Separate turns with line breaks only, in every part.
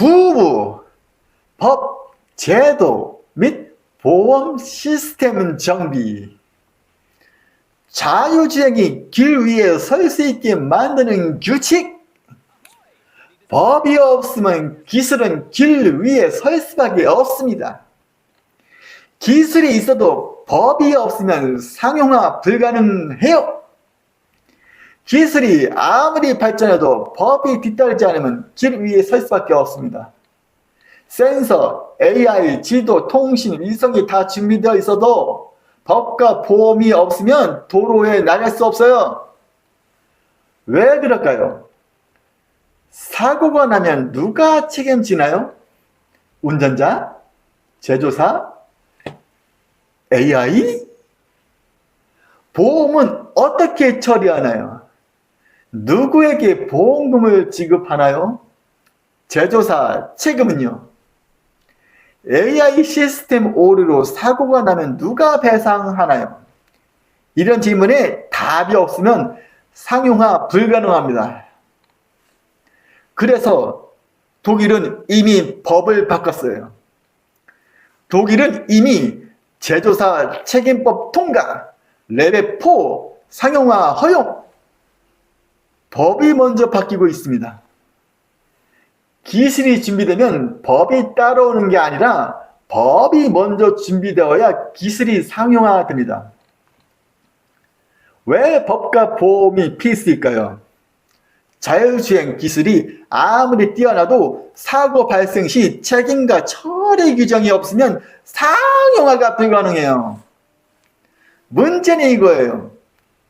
구부, 법, 제도 및 보험 시스템 정비, 자유주행이 길 위에 설 수 있게 만드는 규칙. 법이 없으면 기술은 길 위에 설 수밖에 없습니다. 기술이 있어도 법이 없으면 상용화 불가능해요. 기술이 아무리 발전해도 법이 뒤따르지 않으면 길 위에 설 수밖에 없습니다. 센서, AI, 지도, 통신, 위성이 다 준비되어 있어도 법과 보험이 없으면 도로에 나갈 수 없어요. 왜 그럴까요? 사고가 나면 누가 책임지나요? 운전자? 제조사? AI? 보험은 어떻게 처리하나요? 누구에게 보험금을 지급하나요? 제조사 책임은요? AI 시스템 오류로 사고가 나면 누가 배상하나요? 이런 질문에 답이 없으면 상용화 불가능합니다. 그래서 독일은 이미 법을 바꿨어요. 독일은 이미 제조사 책임법 통과, 레벨 4 상용화 허용, 법이 먼저 바뀌고 있습니다. 기술이 준비되면 법이 따라오는 게 아니라 법이 먼저 준비되어야 기술이 상용화됩니다. 왜 법과 보험이 필수일까요? 자율주행 기술이 아무리 뛰어나도 사고 발생 시 책임과 처리 규정이 없으면 상용화가 불가능해요. 문제는 이거예요.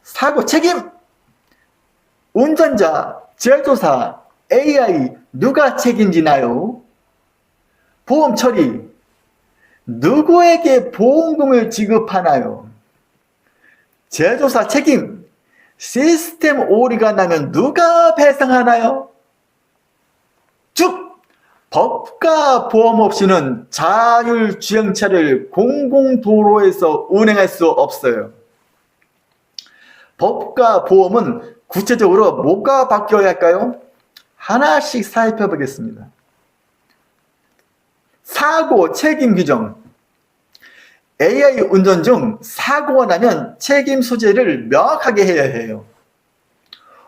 사고 책임! 운전자, 제조사, AI 누가 책임지나요? 보험 처리 누구에게 보험금을 지급하나요? 제조사 책임 시스템 오류가 나면 누가 배상하나요? 즉 법과 보험 없이는 자율주행차를 공공도로에서 운행할 수 없어요. 법과 보험은 구체적으로 뭐가 바뀌어야 할까요? 하나씩 살펴보겠습니다. 사고 책임 규정. AI 운전 중 사고가 나면 책임 소재를 명확하게 해야 해요.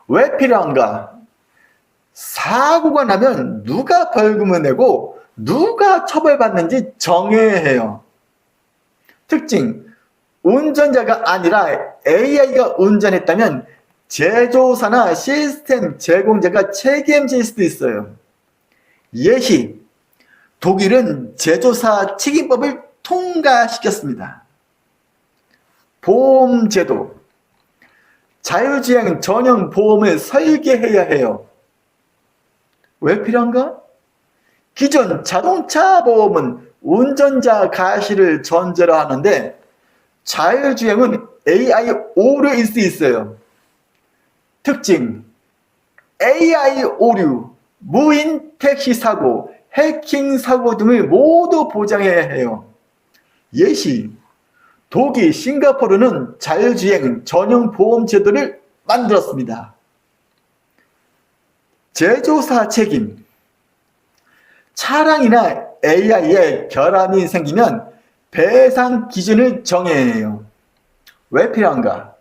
왜 필요한가? 사고가 나면 누가 벌금을 내고 누가 처벌받는지 정해야 해요. 특징, 운전자가 아니라 AI가 운전했다면 제조사나 시스템 제공자가 책임질 수도 있어요. 예시, 독일은 제조사 책임법을 통과시켰습니다. 보험제도, 자율주행 전용 보험을 설계해야 해요. 왜 필요한가? 기존 자동차 보험은 운전자 가시를 전제로 하는데 자율주행은 AI 오류일 수 있어요. 특징, AI 오류, 무인 택시 사고, 해킹 사고 등을 모두 보장해야 해요. 예시, 독일, 싱가포르는 자율주행 전용 보험 제도를 만들었습니다. 제조사 책임, 차량이나 AI에 결함이 생기면 배상 기준을 정해야 해요. 왜 필요한가?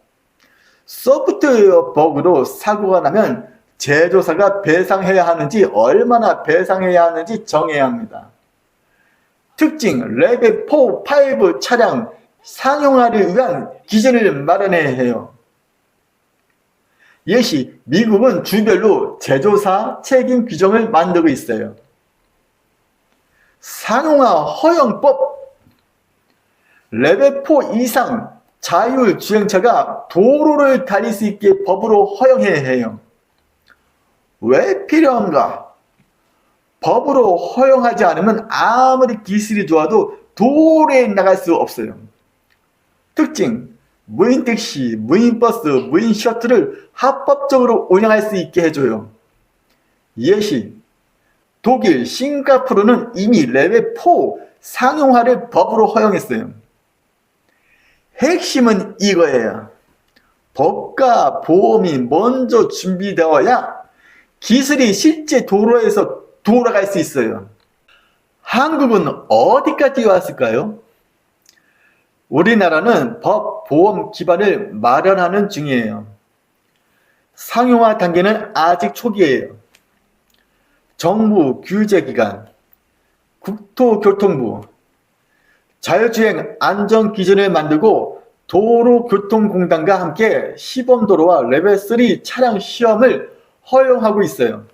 소프트웨어 버그로 사고가 나면 제조사가 배상해야 하는지 얼마나 배상해야 하는지 정해야 합니다. 특징, 레벨 4, 5 차량 상용화를 위한 기준을 마련해야 해요. 예시, 미국은 주별로 제조사 책임 규정을 만들고 있어요. 상용화 허용법, 레벨 4 이상 자율주행차가 도로를 달릴 수 있게 법으로 허용해야 해요. 왜 필요한가? 법으로 허용하지 않으면 아무리 기술이 좋아도 도로에 나갈 수 없어요. 특징, 무인 택시, 무인 버스, 무인 셔틀을 합법적으로 운영할 수 있게 해줘요. 예시, 독일, 싱가포르는 이미 레벨 4 상용화를 법으로 허용했어요. 핵심은 이거예요. 법과 보험이 먼저 준비되어야 기술이 실제 도로에서 돌아갈 수 있어요. 한국은 어디까지 왔을까요? 우리나라는 법, 보험 기반을 마련하는 중이에요. 상용화 단계는 아직 초기예요. 정부 규제기관, 국토교통부, 자율주행 안전기준을 만들고 도로교통공단과 함께 시범도로와 레벨3 차량 시험을 허용하고 있어요.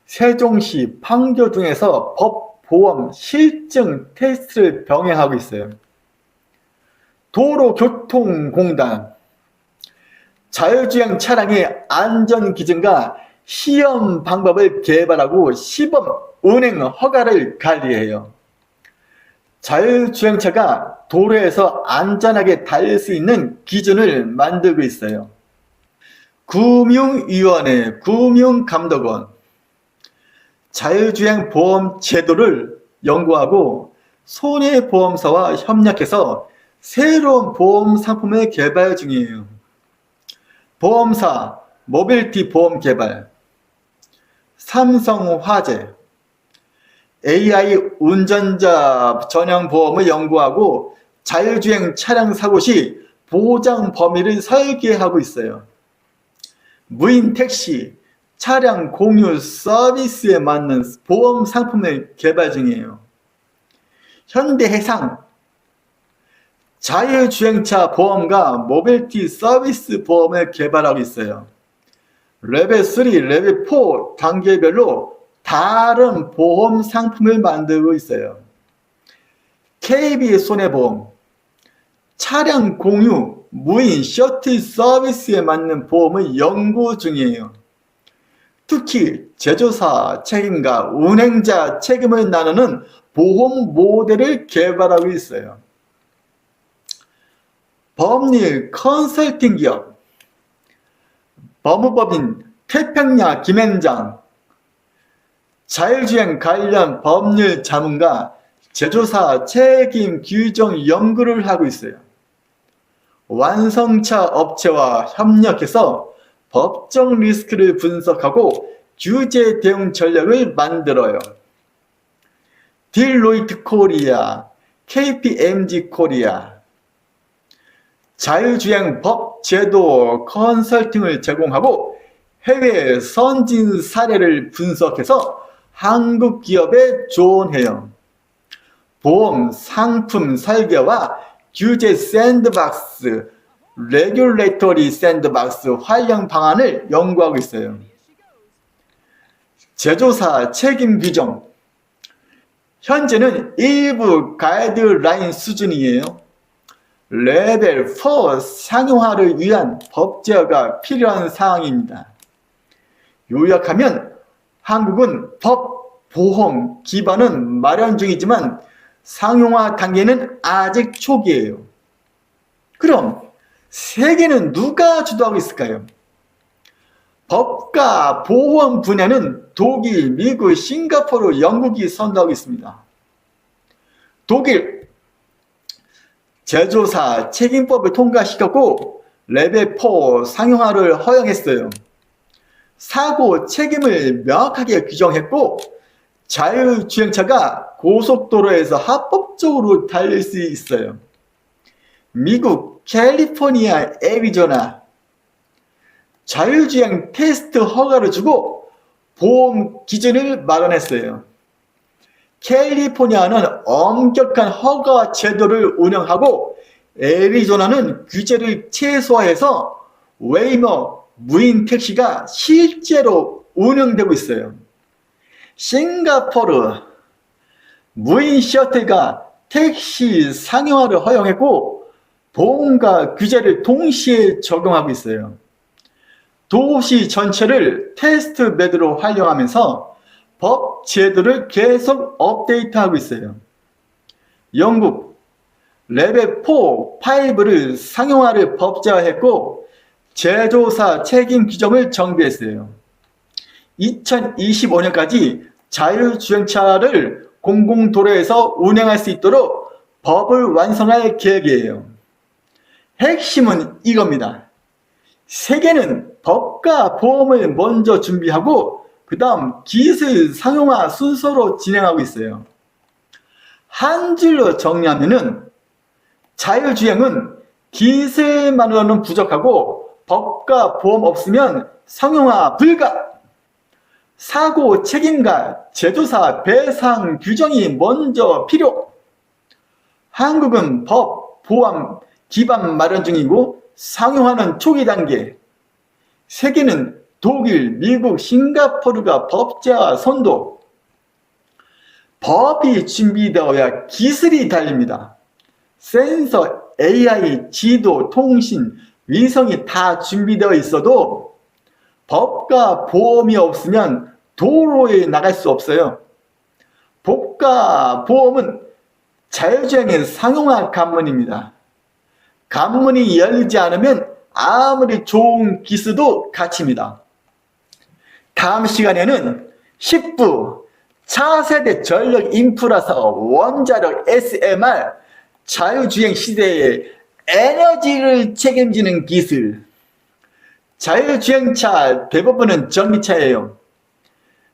세종시, 판교 등에서 법, 보험, 실증 테스트를 병행하고 있어요. 도로교통공단, 자율주행 차량의 안전기준과 시험 방법을 개발하고 시범 운행 허가를 관리해요. 자율주행차가 도로에서 안전하게 달릴 수 있는 기준을 만들고 있어요. 금융위원회, 금융감독원, 자율주행 보험 제도를 연구하고 손해보험사와 협력해서 새로운 보험 상품을 개발 중이에요. 보험사, 모빌리티 보험 개발, 삼성화재, AI 운전자 전용 보험을 연구하고 자율주행 차량 사고 시 보장 범위를 설계하고 있어요. 무인 택시, 차량 공유 서비스에 맞는 보험 상품을 개발 중이에요. 현대해상, 자율주행차 보험과 모빌리티 서비스 보험을 개발하고 있어요. 레벨 3, 레벨 4 단계별로 다른 보험 상품을 만들고 있어요. KB 손해보험, 차량 공유, 무인 셔틀 서비스에 맞는 보험을 연구 중이에요. 특히 제조사 책임과 운행자 책임을 나누는 보험 모델을 개발하고 있어요. 법률 컨설팅 기업, 법무법인 태평야 김앤장, 자율주행 관련 법률 자문과 제조사 책임 규정 연구를 하고 있어요. 완성차 업체와 협력해서 법적 리스크를 분석하고 규제 대응 전략을 만들어요. 딜로이트 코리아, KPMG 코리아, 자율주행 법 제도 컨설팅을 제공하고 해외 선진 사례를 분석해서 한국 기업에 조언해요. 보험 상품 설계와 규제 샌드박스, 레귤레이터리 샌드박스 활용 방안을 연구하고 있어요. 제조사 책임 규정, 현재는 일부 가이드라인 수준이에요. 레벨 4 상용화를 위한 법 제어가 필요한 사항입니다. 요약하면 한국은 법, 보험 기반은 마련 중이지만 상용화 단계는 아직 초기예요. 그럼 세계는 누가 주도하고 있을까요? 법과 보험 분야는 독일, 미국, 싱가포르, 영국이 선도하고 있습니다. 독일 제조사 책임법을 통과시켰고 레벨 4 상용화를 허용했어요. 사고 책임을 명확하게 규정했고 자율주행차가 고속도로에서 합법적으로 달릴 수 있어요. 미국, 캘리포니아, 애리조나 자율주행 테스트 허가를 주고 보험 기준을 마련했어요. 캘리포니아는 엄격한 허가 제도를 운영하고 애리조나는 규제를 최소화해서 웨이머 무인 택시가 실제로 운영되고 있어요. 싱가포르 무인 셔틀과 택시 상용화를 허용했고 보험과 규제를 동시에 적용하고 있어요. 도시 전체를 테스트 베드로 활용하면서 법 제도를 계속 업데이트하고 있어요. 영국 레벨 4, 5를 상용화를 법제화했고 제조사 책임 규정을 정비했어요. 2025년까지 자율주행차를 공공도로에서 운행할 수 있도록 법을 완성할 계획이에요. 핵심은 이겁니다. 세계는 법과 보험을 먼저 준비하고 그 다음 기술 상용화 순서로 진행하고 있어요. 한 줄로 정리하면은 자율주행은 기술만으로는 부족하고 법과 보험 없으면 상용화 불가. 사고 책임과 제조사 배상 규정이 먼저 필요. 한국은 법, 보험 기반 마련 중이고 상용화는 초기 단계. 세계는 독일, 미국, 싱가포르가 법제화 선도. 법이 준비되어야 기술이 달립니다. 센서, AI, 지도, 통신, 위성이 다 준비되어 있어도 법과 보험이 없으면 도로에 나갈 수 없어요. 법과 보험은 자율주행의 상용화 관문입니다. 관문이 열리지 않으면 아무리 좋은 기술도 갇힙니다. 다음 시간에는 10부 차세대 전력 인프라사업 원자력 SMR 자율주행 시대의 에너지를 책임지는 기술. 자율주행차 대부분은 전기차예요.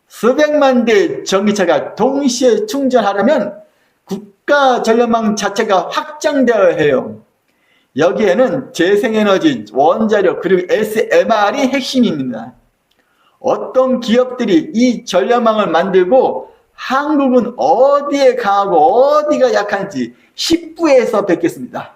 수백만 대 전기차가 동시에 충전하려면 국가 전력망 자체가 확장되어야 해요. 여기에는 재생에너지, 원자력, 그리고 SMR이 핵심입니다. 어떤 기업들이 이 전력망을 만들고 한국은 어디에 강하고 어디가 약한지 10부에서 뵙겠습니다.